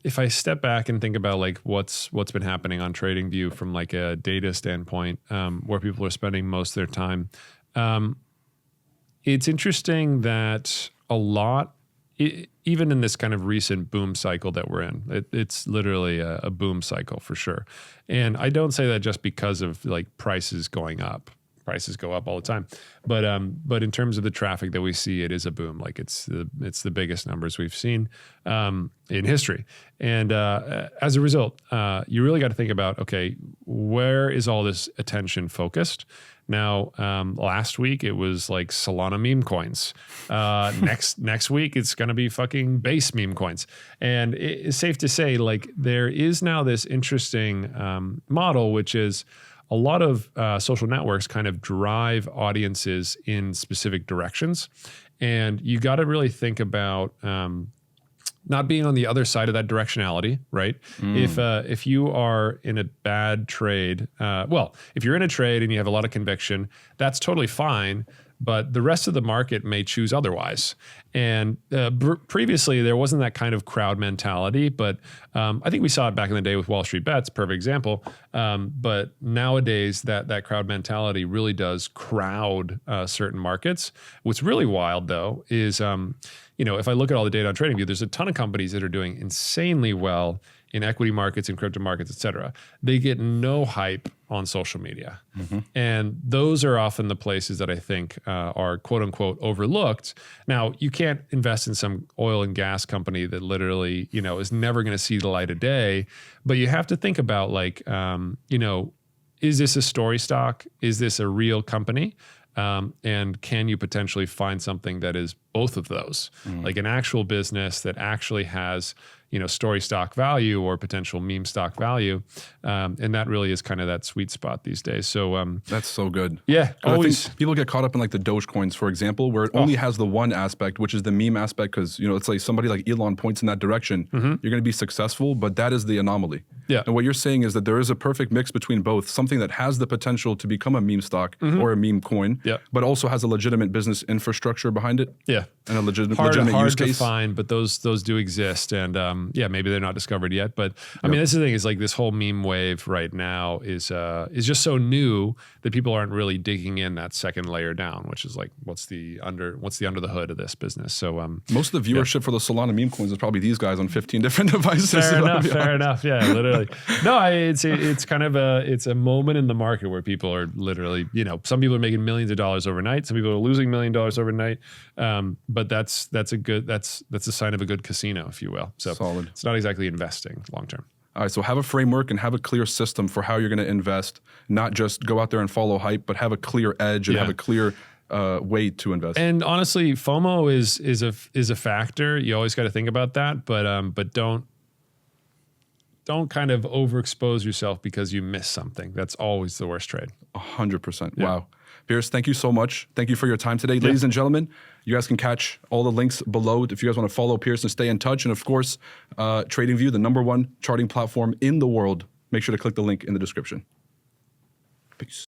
if I step back and think about like what's been happening on TradingView from like a data standpoint, where people are spending most of their time, it's interesting that a lot, even in this kind of recent boom cycle that we're in, it's literally a boom cycle for sure. And I don't say that just because of like prices going up. Prices go up all the time, but in terms of the traffic that we see, it is a boom. Like it's the biggest numbers we've seen in history, and as a result, you really got to think about, okay, where is all this attention focused? Now, last week it was like Solana meme coins. Next week it's going to be fucking base meme coins, and it's safe to say like there is now this interesting model, which is a lot of social networks kind of drive audiences in specific directions. And you got to really think about not being on the other side of that directionality, right? If you are in a bad trade, if you're in a trade and you have a lot of conviction, that's totally fine. But the rest of the market may choose otherwise. And previously, there wasn't that kind of crowd mentality, but I think we saw it back in the day with Wall Street Bets, perfect example. But nowadays, that crowd mentality really does crowd certain markets. What's really wild, though, is if I look at all the data on TradingView, there's a ton of companies that are doing insanely well in equity markets and crypto markets, et cetera. They get no hype on social media. And those are often the places that I think are quote unquote overlooked. Now, you can't invest in some oil and gas company that literally, is never going to see the light of day, but you have to think about like, is this a story stock? Is this a real company? And can you potentially find something that is both of those, like an actual business that actually has, story stock value or potential meme stock value. And that really is kind of that sweet spot these days. So that's so good. Yeah. Always. I think people get caught up in like the Dogecoins, for example, where it only has the one aspect, which is the meme aspect. Cause it's like somebody like Elon points in that direction, you're going to be successful, but that is the anomaly. Yeah. And what you're saying is that there is a perfect mix between both, something that has the potential to become a meme stock or a meme coin, but also has a legitimate business infrastructure behind it. Yeah. And a legitimate use case. To find, but those do exist. And maybe they're not discovered yet. But I mean, this is the thing, is like this whole meme wave right now is just so new that people aren't really digging in that second layer down, which is like, what's the under the hood of this business? So most of the viewership for the Solana meme coins is probably these guys on 15 different devices. Fair enough. Yeah, literally. No, it's kind of a moment in the market where people are literally, some people are making millions of dollars overnight. Some people are losing $1 million overnight. But that's a sign of a good casino, if you will. So solid. It's not exactly investing long term. All right, so have a framework and have a clear system for how you're going to invest. Not just go out there and follow hype, but have a clear edge and have a clear way to invest. And honestly, FOMO is a factor. You always got to think about that, but don't kind of overexpose yourself because you miss something. That's always the worst trade. 100%. Yeah. Wow. Pierce, thank you so much. Thank you for your time today. Ladies and gentlemen, you guys can catch all the links below if you guys want to follow Pierce and stay in touch. And of course, TradingView, the #1 charting platform in the world. Make sure to click the link in the description. Peace.